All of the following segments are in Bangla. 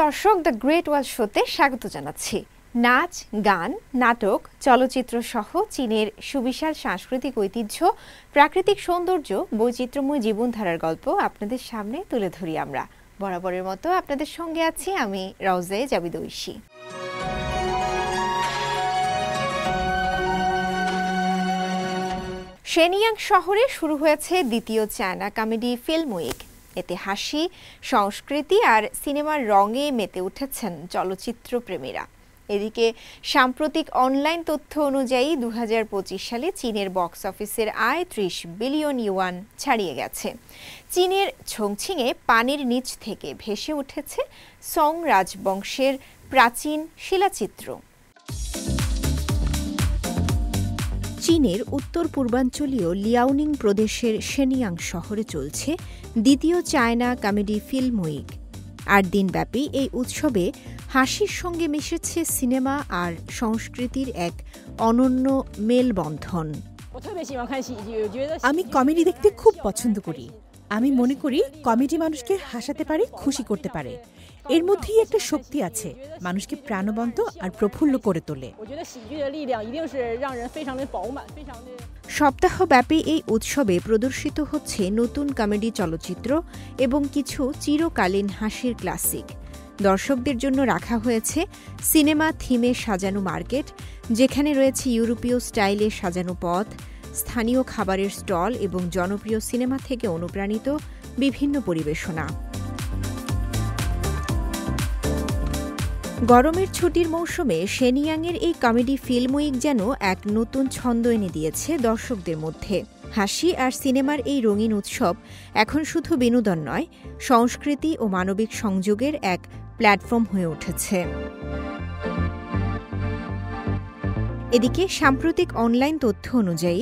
দর্শক, দ্য গ্রেট ওয়াল শোতে স্বাগত জানাচ্ছি। নাচ, গান, নাটক, চলচ্চিত্র সহ চীনের সুবিশাল সাংস্কৃতিক ঐতিহ্য, প্রাকৃতিক সৌন্দর্য, বৈচিত্র্যময় জীবনধারার গল্প আপনাদের সামনে তুলে ধরি আমরা। বরাবরের মতো আপনাদের সঙ্গে আছি আমি রওজে জাবিদ ঐশী। শেনিয়াং শহরে শুরু হয়েছে দ্বিতীয় চায়না কমেডি ফিল্ম উইক। এতে হাসি, সংস্কৃতি আর সিনেমার রঙে মেতে উঠেছেন চলচ্চিত্র প্রেমীরা। এদিকে সাম্প্রতিক অনলাইন তথ্য অনুযায়ী 2025 সালে চীনের বক্স অফিসের আয় 30 বিলিয়ন ইউয়ান ছাড়িয়ে গেছে। চীনের ছংছিংয়ে পানির নিচ থেকে ভেসে উঠেছে সং রাজবংশের প্রাচীন শিলাচিত্র। চীনের উত্তর পূর্বাঞ্চলীয় লিয়াওনিং প্রদেশের শেনিয়াং শহরে চলছে দ্বিতীয় চায়না কমেডি ফিল্ম উইক। 8 দিনব্যাপী এই উৎসবে হাসির সঙ্গে মিশেছে সিনেমা আর সংস্কৃতির এক অনন্য মেলবন্ধন। আমি কমেডি দেখতে খুব পছন্দ করি। আমি মনে করি কমেডি মানুষকে হাসাতে পারে, খুশি করতে পারে। এর মধ্যেই একটা শক্তি আছে, মানুষকে প্রাণবন্ত আর প্রফুল্ল করে তোলে। সপ্তাহব্যাপী এই উৎসবে প্রদর্শিত হচ্ছে নতুন কমেডি চলচ্চিত্র এবং কিছু চিরকালীন হাসির ক্লাসিক। দর্শকদের জন্য রাখা হয়েছে সিনেমা থিমে সাজানো মার্কেট, যেখানে রয়েছে ইউরোপীয় স্টাইলে সাজানো পথ, স্থানীয় খাবারের স্টল এবং জনপ্রিয় সিনেমা থেকে অনুপ্রাণিত বিভিন্ন পরিবেশনা। গরমের ছুটির মৌসুমে শেনিয়াংয়ের এই কমেডি ফিল্ম উইক যেন এক নতুন ছন্দ এনে দিয়েছে দর্শকদের মধ্যে। হাসি আর সিনেমার এই রঙিন উৎসব এখন শুধু বিনোদন নয়, সংস্কৃতি ও মানবিক সংযোগের এক প্ল্যাটফর্ম হয়ে উঠেছে। এদিকে সাম্প্রতিক অনলাইন তথ্য অনুযায়ী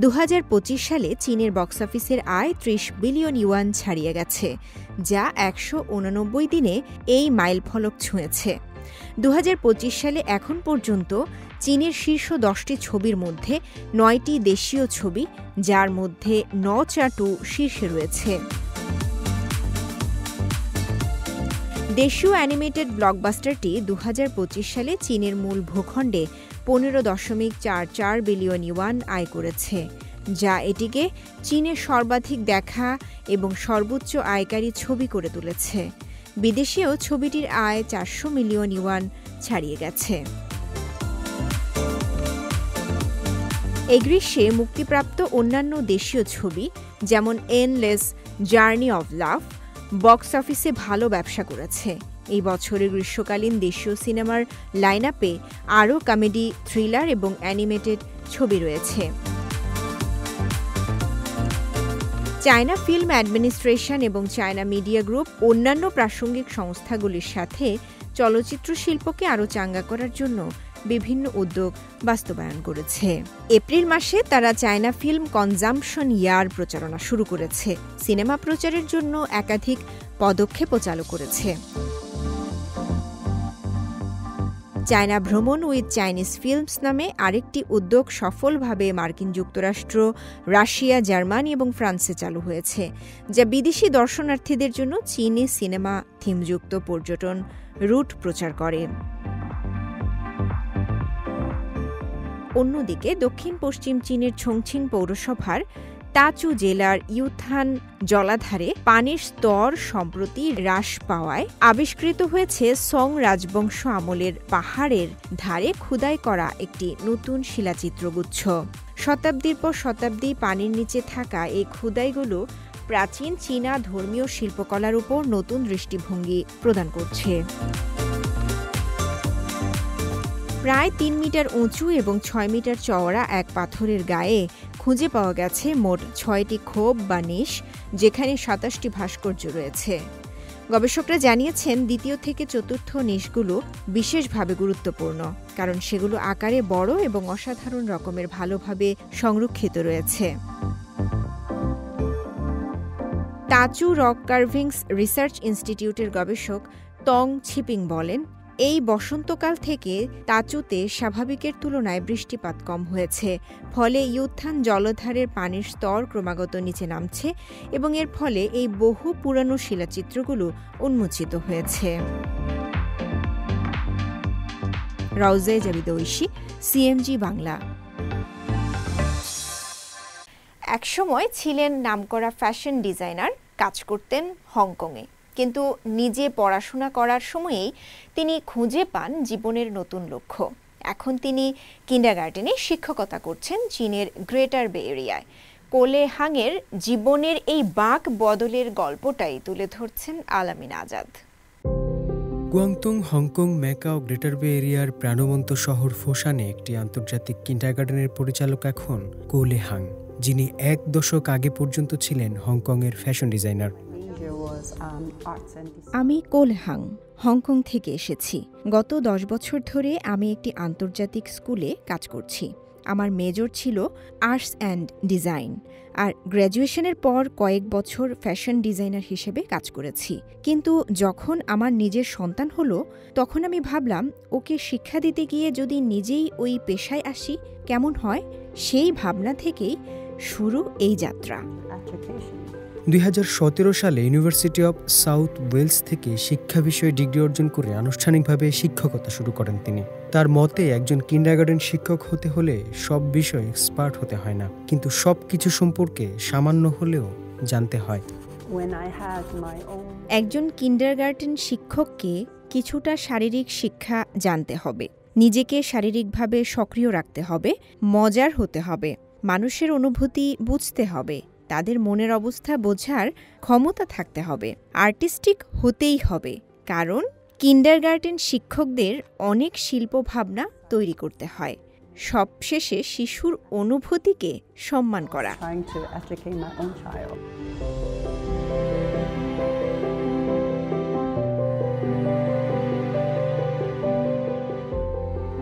2025 সালে চীনের বক্স অফিসের আয় 30 বিলিয়ন ইউয়ান ছাড়িয়ে গেছে, যা 189 দিনে এই মাইলফলক ছুঁয়েছে। 2025 সালে এখন পর্যন্ত চীনের শীর্ষ 10টি ছবির মধ্যে 9টি দেশীয় ছবি, যার মধ্যে নচাটু শীর্ষে রয়েছে। দেশীয় অ্যানিমেটেড ব্লকবাস্টারটি 2025 সালে চীনের মূল ভূখণ্ডে 15.44 বিলিয়ন ইউয়ান আয় করেছে, যা এটিকে চীনের সর্বাধিক দেখা এবং সর্বোচ্চ আয়কারী ছবি করে তুলেছে। বিদেশেও ছবিটির আয় 400 মিলিয়ন ইউয়ান ছাড়িয়ে গেছে। এই গ্রীষ্মে মুক্তিপ্রাপ্ত অন্যান্য দেশীয় ছবি যেমন endless journey of love box অফিসে ভালো ব্যবসা করেছে। এই বছরের গ্রীষ্মকালীন দেশীয় সিনেমার লাইনআপে আরও কমেডি, থ্রিলার এবং অ্যানিমেটেড ছবি রয়েছে। চায়না ফিল্ম অ্যাডমিনিস্ট্রেশন এবং চায়না মিডিয়া গ্রুপ অন্যান্য প্রাসঙ্গিক সংস্থাগুলির সাথে চলচ্চিত্র শিল্পকে আরও চাঙ্গা করার জন্য বিভিন্ন উদ্যোগ বাস্তবায়ন করেছে। এপ্রিল মাসে তারা চায়না ফিল্ম কনজাম্পশন ইয়ার প্রচারণা শুরু করেছে। সিনেমা প্রচারের জন্য একাধিক পদক্ষেপও চালু করেছে। চায়না ভ্রমণ উইথ চাইনিজ ফিল্মস নামে আরেকটি উদ্যোগ সফলভাবে মার্কিন যুক্তরাষ্ট্র, রাশিয়া, জার্মানি এবং ফ্রান্সে চালু হয়েছে, যা বিদেশি দর্শনার্থীদের জন্য চীনি সিনেমা থিমযুক্ত পর্যটন রুট প্রচার করে। অন্যদিকে দক্ষিণ পশ্চিম চীনের ছংছিং পৌরসভার তাচু জেলার ইউথান জলাধারে পানির স্তর সম্প্রতি হ্রাস পাওয়ায় আবিষ্কৃত হয়েছে সং রাজবংশ আমলের পাহাড়ের ধারে খোদাই করা একটি নতুন শিলাচিত্রগুচ্ছ। শতাব্দীর পর শতাব্দী পানির নিচে থাকা এই খোদাইগুলো প্রাচীন চীনা ধর্মীয় শিল্পকলার উপর নতুন দৃষ্টিভঙ্গি প্রদান করছে। প্রায় 3 মিটার উঁচু এবং 6 মিটার চওড়া এক পাথরের গায়ে খুঁজে পাওয়া গেছে মোট 6টি খোপ বা নিশ, যেখানে 27টি ভাস্কর্য রয়েছে। গবেষকরা জানিয়েছেন দ্বিতীয় থেকে চতুর্থ নিশগুলো বিশেষভাবে গুরুত্বপূর্ণ, কারণ সেগুলো আকারে বড় এবং অসাধারণ রকমের ভালোভাবে সংরক্ষিত রয়েছে। তাচু রক কার্ভিংস রিসার্চ ইনস্টিটিউটের গবেষক তং ছিপিং বলেন, এই বসন্তকাল থেকে তাচুতে স্বাভাবিকের তুলনায় বৃষ্টিপাত কম হয়েছে, ফলে ইউথান জলধারের পানির স্তর ক্রমাগত নিচে নামছে এবং এর ফলে এই বহু পুরানো শিলাচিত্রগুলো উন্মোচিত হয়েছে। রওজে জাবিদ ঐশী, সিএমজি বাংলা। একসময় ছিলেন নামকরা ফ্যাশন ডিজাইনার, কাজ করতেন হংকংয়ে। কিন্তু নিজে পড়াশোনা করার সময়েই তিনি খুঁজে পান জীবনের নতুন লক্ষ্য। এখন তিনি কিন্ডারগার্টেনে শিক্ষকতা করছেন চীনের গ্রেটার বে এরিয়ায়। কোলে হাংয়ের জীবনের এই বাঁক বদলের গল্পটাই তুলে ধরছেন আলামিন আজাদ। গুয়াংতুং, হংকং, ম্যাকাও, গ্রেটার বে এরিয়ার প্রাণবন্ত শহর ফোসানে একটি আন্তর্জাতিক কিন্ডারগার্টেনের পরিচালক এখন কোলে হাং, যিনি ১ দশক আগে পর্যন্ত ছিলেন হংকংয়ের ফ্যাশন ডিজাইনার। আমি কোলে হাং, হংকং থেকে এসেছি। গত ১০ বছর ধরে আমি একটি আন্তর্জাতিক স্কুলে কাজ করছি। আমার মেজর ছিল আর্টস অ্যান্ড ডিজাইন, আর গ্র্যাজুয়েশনের পর কয়েক বছর ফ্যাশন ডিজাইনার হিসেবে কাজ করেছি। কিন্তু যখন আমার নিজের সন্তান হলো, তখন আমি ভাবলাম ওকে শিক্ষা দিতে গিয়ে যদি নিজেই ওই পেশায় আসি কেমন হয়। সেই ভাবনা থেকেই শুরু এই যাত্রা। ২০১৭ সালে ইউনিভার্সিটি অব সাউথ ওয়েলস থেকে শিক্ষা বিষয়ে ডিগ্রি অর্জন করে আনুষ্ঠানিকভাবে শিক্ষকতা শুরু করেন তিনি। তার মতে একজন কিন্ডারগার্টেন শিক্ষক হতে হলে সব বিষয়ে এক্সপার্ট হতে হয় না, কিন্তু সব কিছু সম্পর্কে সামান্য হলেও জানতে হয়। একজন কিন্ডারগার্টেন শিক্ষককে কিছুটা শারীরিক শিক্ষা জানতে হবে, নিজেকে শারীরিকভাবে সক্রিয় রাখতে হবে, মজার হতে হবে, মানুষের অনুভূতি বুঝতে হবে, তাদের মনের অবস্থা বোঝার ক্ষমতা থাকতে হবে, আর্টিস্টিক হতেই হবে। কারণ কিন্ডারগার্টেন শিক্ষকদের অনেক শিল্প ভাবনা তৈরি করতে হয়। সবশেষে শিশুর অনুভূতিকে সম্মান করা।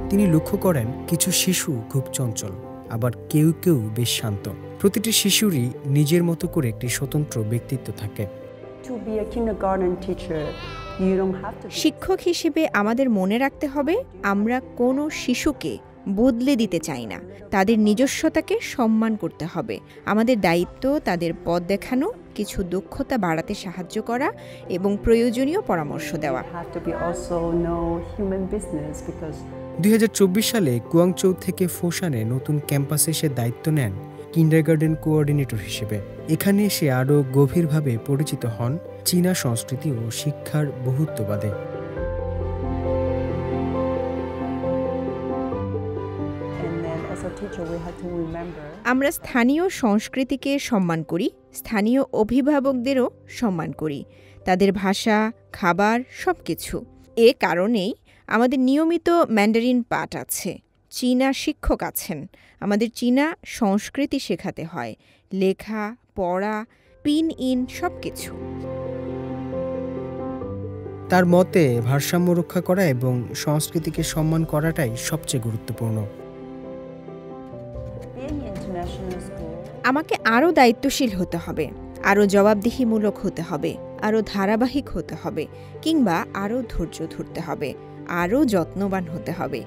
তিনি লক্ষ্য করেন কিছু শিশু খুব চঞ্চল, আবার কেউ কেউ বেশ শান্ত। প্রতিটি শিশুরই নিজের মতো করে একটি স্বতন্ত্র ব্যক্তিত্ব থাকে। শিক্ষক হিসেবে আমাদের মনে রাখতে হবে, আমরা কোনো শিশুকে বদলে দিতে চাই না। তাদের নিজস্বতাকে সম্মান করতে হবে। আমাদের দায়িত্ব তাদের পথ দেখানো, কিছু দক্ষতা বাড়াতে সাহায্য করা এবং প্রয়োজনীয় পরামর্শ দেওয়া। ২০২৪ সালে গুয়াংচৌ থেকে ফোসানে নতুন ক্যাম্পাসে এসে দায়িত্ব নেন কিন্ডারগার্টেন কোঅর্ডিনেটর হিসেবে। এখানে এসে আরও গভীরভাবে পরিচিত হন চীনা সংস্কৃতি ও শিক্ষার বহুত্ববাদে। আমরা স্থানীয় সংস্কৃতিকে সম্মান করি, স্থানীয় অভিভাবকদেরও সম্মান করি, তাদের ভাষা, খাবার, সবকিছু। এ কারণেই আমাদের নিয়মিত ম্যান্ডারিন পাঠ আছে, চীনা শিক্ষক আছেন। আমাদের চীনা সংস্কৃতি শেখাতে হয়, লেখা, পড়া, পিন ইন সবকিছু। তার মতে ভারসাম্য রক্ষা করা এবং সংস্কৃতিকে সম্মান করাটাই সবচেয়ে গুরুত্বপূর্ণ। আমাকে আরও দায়িত্বশীল হতে হবে, আরও জবাবদিহিমূলক হতে হবে, আরও ধারাবাহিক হতে হবে, কিংবা আরও ধৈর্য ধরতে হবে, আরও যত্নবান হতে হবে।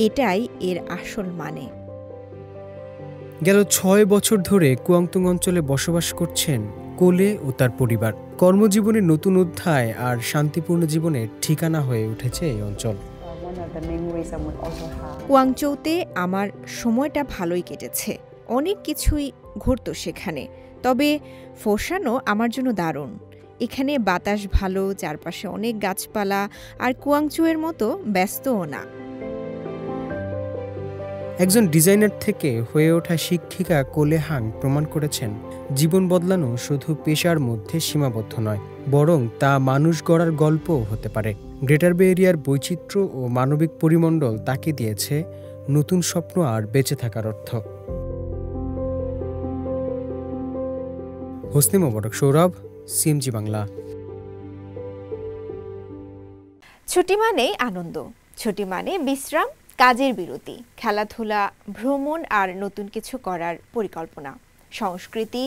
এটাই এর আসল মানে। গেল ৬ বছর ধরে কুয়াংতুং অঞ্চলে বসবাস করছেন কোলে ও তার পরিবার। কর্মজীবনের নতুন অধ্যায় আর শান্তিপূর্ণ জীবনের ঠিকানা হয়ে উঠেছে এই অঞ্চল। কুয়াংচৌতে আমার সময়টা ভালোই কেটেছে, অনেক কিছুই ঘটতো সেখানে। তবে ফোসানো আমার জন্য দারুণ। এখানে বাতাস ভালো, চারপাশে অনেক গাছপালা, আর কুয়াংচৌয়ের মতো ব্যস্তও না। একজন ডিজাইনার থেকে হয়ে ওঠা শিক্ষিকা কোলে হাং প্রমাণ করেছেন জীবন বদলানো শুধু পেশার মধ্যে সীমাবদ্ধ নয়, বরং তা মানুষ গড়ার গল্পও হতে পারে। গ্রেটার বে এরিয়ার বৈচিত্র্য ও মানবিক পরিমণ্ডল তাকে দিয়েছে নতুন স্বপ্ন আর বেঁচে থাকার অর্থ। হোসনি মোবারক সৌরভ, সিএমজি বাংলা। ছুটি মানেই আনন্দ, ছুটি মানে বিশ্রাম, কাজের বিরতি, খেলাধুলা, ভ্রমণ আর নতুন কিছু করার পরিকল্পনা। সংস্কৃতি,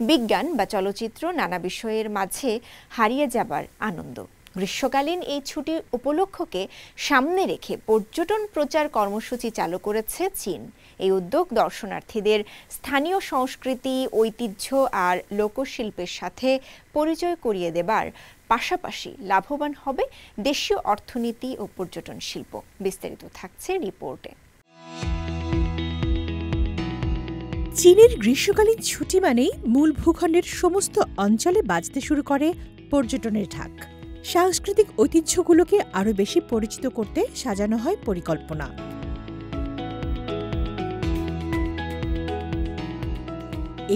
বিজ্ঞান বা চলচ্চিত্র নানা বিষয়ের মাঝে হারিয়ে যাবার আনন্দ। গ্রীষ্মকালীন এই ছুটি উপলক্ষকে সামনে রেখে পর্যটন প্রচার কর্মসূচি চালু করেছে চীন। এই উদ্যোগ দর্শনার্থীদের স্থানীয় সংস্কৃতি, ঐতিহ্য আর লোকশিল্পের সাথে পরিচয় করিয়ে দেবার পাশাপাশি লাভবান হবে দেশীয় অর্থনীতি ও পর্যটন শিল্প। বিস্তারিত থাকছে রিপোর্টে। চীনের গ্রীষ্মকালীন ছুটি মানেই মূল ভূখণ্ডের সমস্ত অঞ্চলে বাজতে শুরু করে পর্যটনের ঢাক। সাংস্কৃতিক ঐতিহ্যগুলোকে আরও বেশি পরিচিত করতে সাজানো হয় পরিকল্পনা।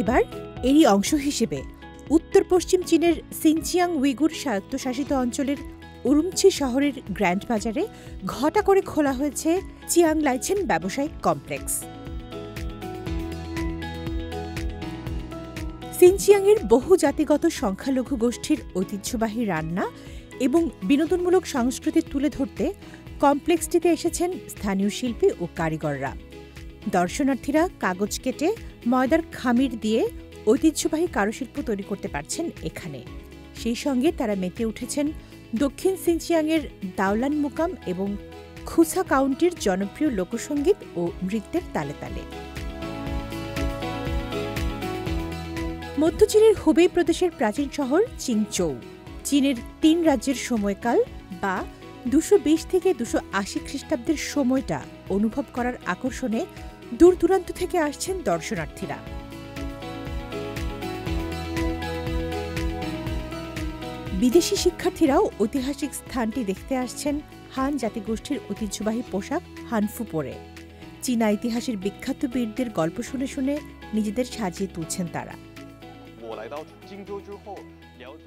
এবার এরই অংশ হিসেবে উত্তর পশ্চিম চীনের সিনচিয়াং উইগুর স্বায়ত্তশাসিত অঞ্চলের উরুমছি শহরের গ্র্যান্ড বাজারে ঘটা করে খোলা হয়েছে চিয়াং লাইছেন ব্যবসায়িক কমপ্লেক্স। সিনচিয়াংয়ের বহু জাতিগত সংখ্যালঘু গোষ্ঠীর ঐতিহ্যবাহী রান্না এবং বিনোদনমূলক সংস্কৃতি তুলে ধরতে কমপ্লেক্সটিতে এসেছেন স্থানীয় শিল্পী ও কারিগররা। দর্শনার্থীরা কাগজ কেটে ময়দার খামির দিয়ে ঐতিহ্যবাহী কারুশিল্প তৈরি করতে পারছেন এখানে। সেই সঙ্গে তারা মেতে উঠেছেন দক্ষিণ সিনচিয়াংয়ের দাওলান মুকাম এবং খুসা কাউন্টির জনপ্রিয় লোকসঙ্গীত ও নৃত্যের তালে তালে। মধ্য চীনের হুবেই প্রদেশের প্রাচীন শহর চিংচৌ চীনের ৩ রাজ্যের সময়কাল বা ২২০ থেকে ২৮০ খ্রিস্টাব্দের সময়টা অনুভব করার আকর্ষণে দূর দূরান্ত থেকে আসছেন দর্শনার্থীরা। বিদেশি শিক্ষার্থীরাও ঐতিহাসিক স্থানটি দেখতে আসছেন হান জাতিগোষ্ঠীর ঐতিহ্যবাহী পোশাক হানফু পরে। চীনা ইতিহাসের বিখ্যাত বীরদের গল্প শুনে শুনে নিজেদের সাজিয়ে তুলছেন তারা।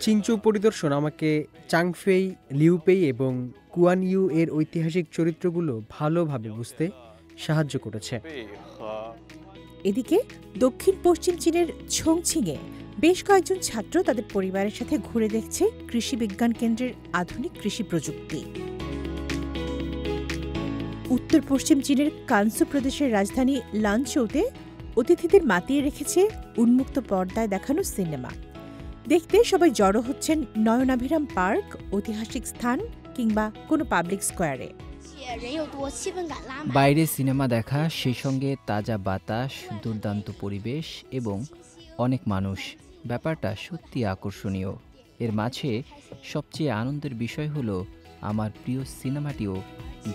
চিংচৌ পরিদর্শন আমাকে চাংফেই, লিউপেই এবং কুয়ান ইউ এর ঐতিহাসিক চরিত্রগুলো ভালোভাবে বুঝতে সাহায্য করেছে। এদিকে দক্ষিণ পশ্চিম চীনের ছংছিংয়ে বেশ কয়েকজন ছাত্র তাদের পরিবারের সাথে ঘুরে দেখছে কৃষি বিজ্ঞান কেন্দ্রের আধুনিক কৃষি প্রযুক্তি। উত্তর পশ্চিম চীনের কানসু প্রদেশের রাজধানী লানচৌতে অতিথিদের মাতিয়ে রেখেছে উন্মুক্ত পর্দায় দেখানো সিনেমা। দেখতে সবাই জড়ো হচ্ছেন নয়নাভিরাম পার্ক, ঐতিহাসিক স্থান কিংবা কোনো পাবলিক স্কোয়ারে। বাইরে সিনেমা দেখা, সেই সঙ্গে তাজা বাতাস, দুর্দান্ত পরিবেশ এবং অনেক মানুষ, ব্যাপারটা সত্যি আকর্ষণীয়। এর মাঝে সবচেয়ে আনন্দের বিষয় হলো আমার প্রিয় সিনেমাটিও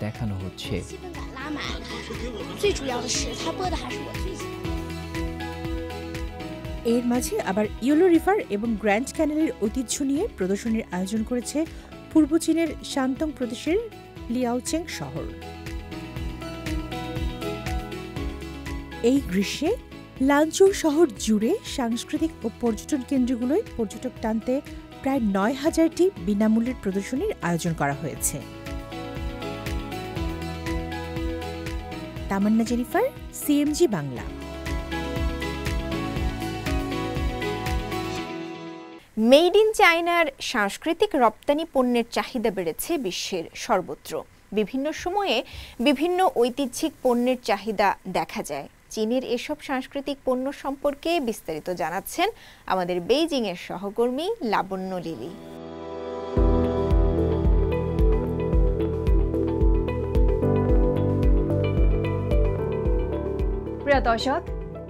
দেখানো হচ্ছে। এর মাঝে আবার ইয়েলো রিভার এবং গ্র্যান্ড ক্যানেলের ঐতিহ্য নিয়ে প্রদর্শনীর আয়োজন করেছে পূর্ব চীনের শান্তং প্রদেশের লিয়াওচেং শহর। এই গ্রীষ্মে লানচৌ শহর জুড়ে সাংস্কৃতিক ও পর্যটন কেন্দ্রগুলোয় পর্যটক টানতে প্রায় ৯,০০০টি বিনামূল্যের প্রদর্শনীর আয়োজন করা হয়েছে। Tamanna Jennifer, CMG Bangla. Made in চায়নার সাংস্কৃতিক রপ্তানি পণ্যের চাহিদা বেড়েছে বিশ্বের সর্বত্র। বিভিন্ন সময়ে বিভিন্ন ঐতিহ্যিক পণ্যের চাহিদা দেখা যায়। চীনের এসব সাংস্কৃতিক পণ্য সম্পর্কে বিস্তারিত জানাচ্ছেন আমাদের বেইজিংয়ের সহকর্মী লাবণ্য লিলি। প্রিয় দর্শক,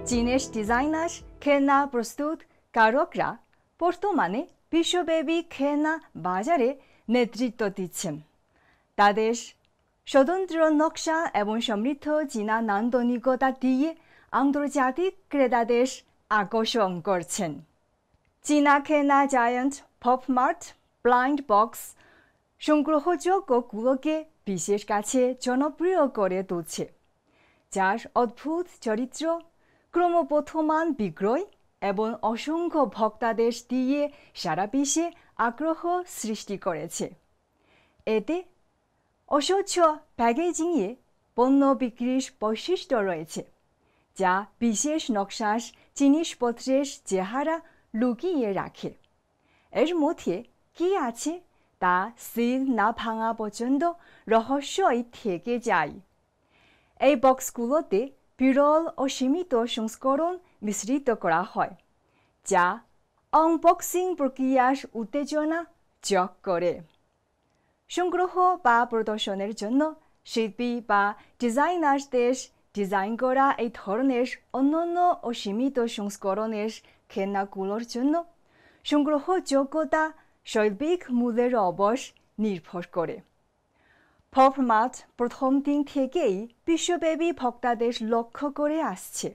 চীনের ডিজাইনার, খেলনা প্রস্তুতকারকরা বর্তমানে বিশ্বব্যাপী খেলনা বাজারে নেতৃত্ব দিচ্ছেন। তাদের স্বতন্ত্র নকশা এবং সমৃদ্ধ চীনা নান্দনিকতা দিয়ে আন্তর্জাতিক ক্রেতাদের আকর্ষণ করছেন। চীনা খেলনা জায়ান্ট পপমার্ট ব্লাইন্ড বক্স সংগ্রহযোগ্যগুলোকে বিশ্বের কাছে জনপ্রিয় করে তুলছে, যার অদ্ভুত চরিত্র, ক্রমবর্ধমান বিক্রয় এবং অসংখ্য ভক্তদের দিয়ে সারা বিশ্বে আগ্রহ সৃষ্টি করেছে। এতে অস্বচ্ছ প্যাকেজিংয়ে পণ্য বিক্রির বৈশিষ্ট্য রয়েছে, যা বিশেষ নকশার জিনিসপত্রের চেহারা লুকিয়ে রাখে। এর মধ্যে কী আছে তা সিল না ভাঙা পর্যন্ত রহস্যই থেকে যায়। এই বক্সগুলোতে বিরল ও সীমিত সংস্করণ মিশ্রিত করা হয়, যা আনবক্সিং প্রক্রিয়ার উত্তেজনা যোগ করে। সংগ্রহ বা প্রদর্শনের জন্য শিল্পী বা ডিজাইনারদের ডিজাইন করা এই ধরনের অনন্য ও সীমিত সংস্করণের খেলনাগুলোর জন্য সংগ্রহযোগ্যতা শৈল্পিক মূল্যের উপর নির্ভর করে। পপ মার্ট প্রথম দিন থেকেই বিশ্বব্যাপী ভক্তদের লক্ষ্য করে আসছে।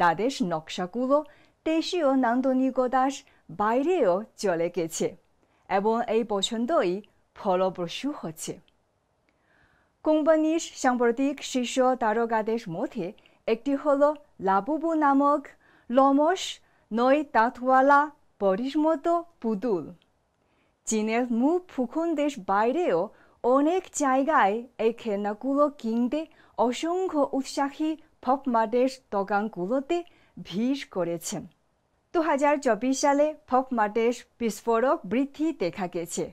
তাদের নকশাগুলো দেশীয় নান্দনিকতার বাইরেও চলে গেছে এবং এই পছন্দই ফলপ্রসূ হচ্ছে। কোম্পানির সাম্প্রতিক শীর্ষ তারকাদের মধ্যে একটি হল লাবুবু নামক লোমশ নয় দাঁতওয়ালা পরীর মতো পুতুল। চীনের মুখ ভূখণ্ডের বাইরেও অনেক জায়গায় এই খেলনাগুলো কিনতে অসংখ্য উৎসাহী পপ মার্টের দোকানগুলোতে ভিড় করেছেন। 2024 সালে পপ মার্টের বিস্ফোরক বৃদ্ধি দেখা গেছে।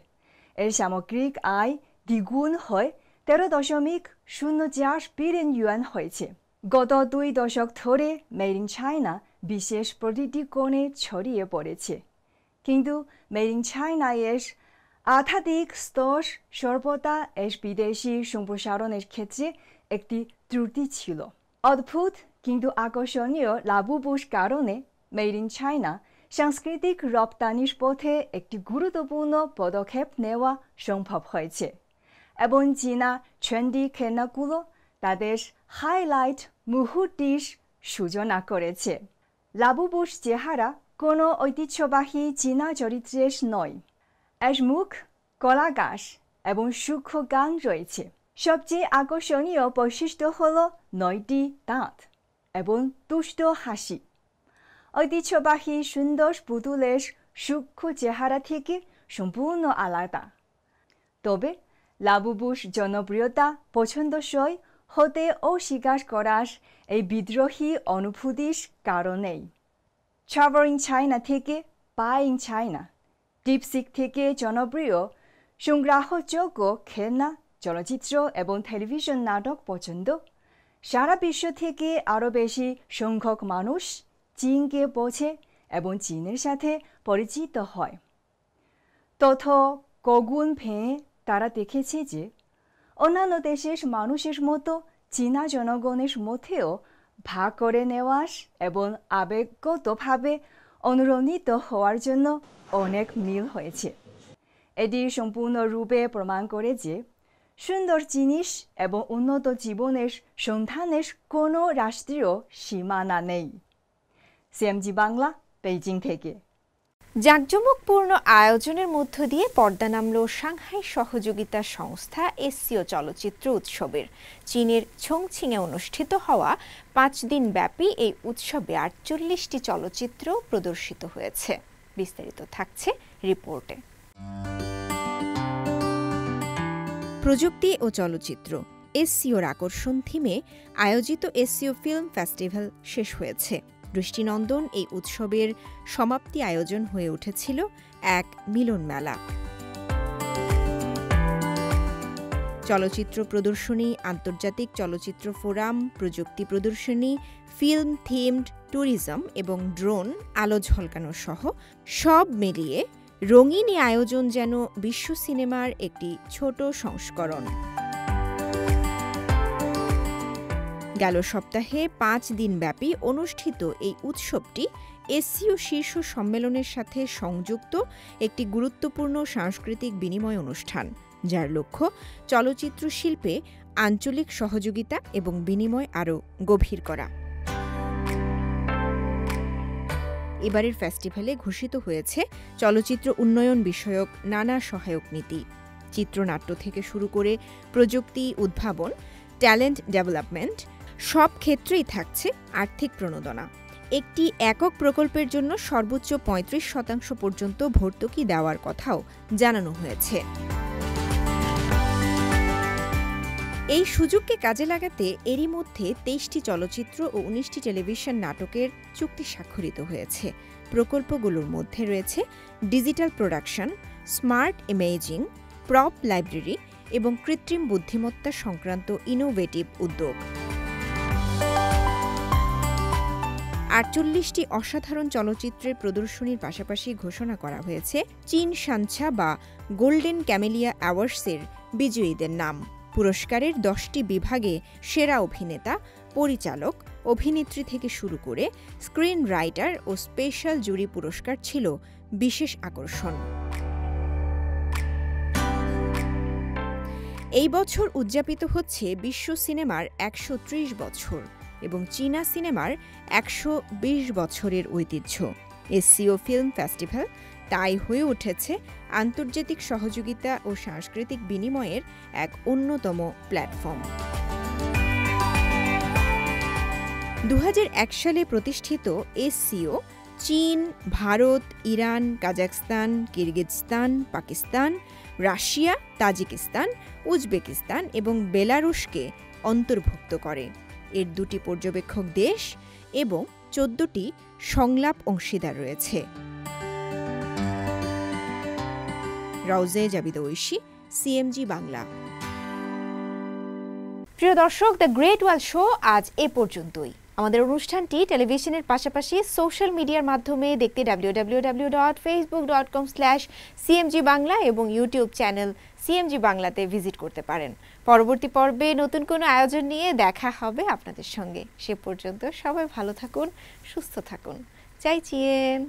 এর সামগ্রিক আয় দ্বিগুণ হয়ে 13.04 বিলিয়ন ইউয়ান হয়েছে। গত 2 দশক ধরে মেড ইন চায়না বিশেষ প্রতিটি কোণে ছড়িয়ে পড়েছে, কিন্তু মেড ইন চায়না এর আধ্যাত্মিক স্তর সর্বদা এর বিদেশি সম্প্রসারণের ক্ষেত্রে একটি ত্রুটি ছিল। অদ্ভুত কিন্তু আকর্ষণীয় লাবুবুর কারণে মেড ইন চায়না সাংস্কৃতিক রপ্তানির পথে একটি গুরুত্বপূর্ণ পদক্ষেপ নেওয়া সম্ভব হয়েছে এবং চীনা ট্রেন্ডি খেলনাগুলো তাদের হাইলাইট মুহূর্তের সূচনা করেছে। লাবুবুর চেহারা কোনো ঐতিহ্যবাহী চীনা চরিত্রের নয়। এর মুখ, কলাগাছ এবং সূক্ষ্ম গান রয়েছে। সবচেয়ে আকর্ষণীয় বৈশিষ্ট্য হল 9টি দাঁত এবং দুষ্ট হাসি। ঐতিহ্যবাহী সুন্দর পুতুলের সূক্ষ্ম চেহারা থেকে সম্পূর্ণ আলাদা। তবে লাবুবুর জনপ্রিয়তা পছন্দসই হতে অস্বীকার করার এই বিদ্রোহী অনুভূতির কারণেই ট্রাভেল ইন চায়না থেকে বাই ইন চায়না, ডিপসিক থেকে জনপ্রিয় সংগ্রহযোগ্য খেলনা, চলচ্চিত্র এবং টেলিভিশন নাটক পছন্দ, সারা বিশ্ব থেকে আরও বেশি সংখ্যক মানুষ চীনকে বোঝে এবং চীনের সাথে পরিচিত হয়। তথ্য কগুণ ভেঙে তারা দেখেছে যে অন্যান্য দেশের মানুষের মতো চীনা জনগণের মধ্যেও ভাগ করে নেওয়ার এবং আবেগগতভাবে অনুরণিত হওয়ার জন্য অনেক মিল হয়েছে। এটি সম্পূর্ণরূপে প্রমাণ করে যে সুন্দর জিনিস এবং উন্নত জীবনের সন্ধানের কোনো রাষ্ট্রীয় সীমানা নেই। সিএমজি বাংলা, বেইজিং থেকে। জাঁকজমকপূর্ণ আয়োজনের মধ্য দিয়ে পর্দা নামল সাংহাই সহযোগিতা সংস্থা এসসিও চলচ্চিত্র উৎসবের। চীনের ছংছিংয়ে অনুষ্ঠিত হওয়া 5 দিন ব্যাপী এই উৎসবে 48টি চলচ্চিত্র প্রদর্শিত হয়েছে। বিস্তারিত থাকছে রিপোর্টে। প্রযুক্তি ও চলচ্চিত্র এসসিওর আকর্ষণ থিমে আয়োজিত এসসিও ফিল্ম ফেস্টিভ্যাল শেষ হয়েছে। দৃষ্টিনন্দন এই উৎসবের সমাপ্তি আয়োজন হয়ে উঠেছিল এক মিলন মেলা। চলচ্চিত্র প্রদর্শনী, আন্তর্জাতিক চলচ্চিত্র ফোরাম, প্রযুক্তি প্রদর্শনী, ফিল্ম থিমড ট্যুরিজম এবং ড্রোন আলো ঝলকানো সহ সব মিলিয়ে রঙিন এই আয়োজন যেন বিশ্ব সিনেমার একটি ছোট সংস্করণ। গেল সপ্তাহে 5 দিনব্যাপী অনুষ্ঠিত এই উৎসবটি এসসিও শীর্ষ সম্মেলনের সাথে সংযুক্ত একটি গুরুত্বপূর্ণ সাংস্কৃতিক বিনিময় অনুষ্ঠান, যার লক্ষ্য চলচ্চিত্র শিল্পে আঞ্চলিক সহযোগিতা এবং বিনিময় আরও গভীর করা। এবারের ফেস্টিভ্যালে ঘোষিত হয়েছে চলচ্চিত্র উন্নয়ন বিষয়ক নানা সহায়ক নীতি। চিত্রনাট্য থেকে শুরু করে প্রযুক্তি, উদ্ভাবন, ট্যালেন্ট ডেভেলপমেন্ট সব ক্ষেত্রেই থাকছে আর্থিক প্রণোদনা। একটি একক প্রকল্পের জন্য সর্বোচ্চ 35% পর্যন্ত ভর্তুকি দেওয়ার কথাও জানানো হয়েছে। এই সুযোগকে কাজে লাগাতে এরই মধ্যে 23টি চলচ্চিত্র ও 19টি টেলিভিশন নাটকের চুক্তি স্বাক্ষরিত হয়েছে। প্রকল্পগুলোর মধ্যে রয়েছে digital production, smart imaging, prop library এবং কৃত্রিম বুদ্ধিমত্তা সংক্রান্ত ইনোভেটিভ উদ্যোগ। 48টি অসাধারণ চলচ্চিত্রের প্রদর্শনীর পাশাপাশি ঘোষণা করা হয়েছে চীন সানচা বা গোল্ডেন ক্যামেলিয়া অ্যাওয়ার্ডসের বিজয়ীদের নাম। পুরস্কারের 10টি বিভাগে সেরা অভিনেতা, পরিচালক, অভিনেত্রী থেকে শুরু করে স্ক্রিন রাইটার ও স্পেশাল জুরি পুরস্কার ছিল বিশেষ আকর্ষণ। এই বছর উদযাপিত হচ্ছে বিশ্ব সিনেমার ১৩০ বছর এবং চীনা সিনেমার ১২০ বছরের ঐতিহ্য। এসসিও ফিল্ম ফেস্টিভ্যাল তাই হয়ে উঠেছে আন্তর্জাতিক সহযোগিতা ও সাংস্কৃতিক বিনিময়ের এক অন্যতম প্ল্যাটফর্ম। ২০০১ সালে প্রতিষ্ঠিত এসসিও চীন, Bharat, Iran, Kazakhstan, Kyrgyzstan, Pakistan, Russia, Tajikistan, Uzbekistan এবং বেলারুশকে অন্তর্ভুক্ত করে। এর ২টি পর্যবেক্ষক দেশ এবং ১৪টি সংলাপ অংশীদার রয়েছে। রাউজে জাবিদ ঐশী, সিএমজি বাংলা। প্রিয় দর্শক, দ্য গ্রেট ওয়াল শো আজ এ পর্যন্তই। আমাদের অনুষ্ঠানটি টেলিভিশনের পাশাপাশি সোশ্যাল মিডিয়ার মাধ্যমে দেখতে www.facebook.com/cmg বাংলা এবং ইউটিউব চ্যানেল সিএমজি বাংলাতে ভিজিট করতে পারেন। পরবর্তী পর্বে নতুন কোনো আয়োজন নিয়ে দেখা হবে আপনাদের সঙ্গে। সে পর্যন্ত সবাই ভালো থাকুন, সুস্থ থাকুন। চাই চিয়েন।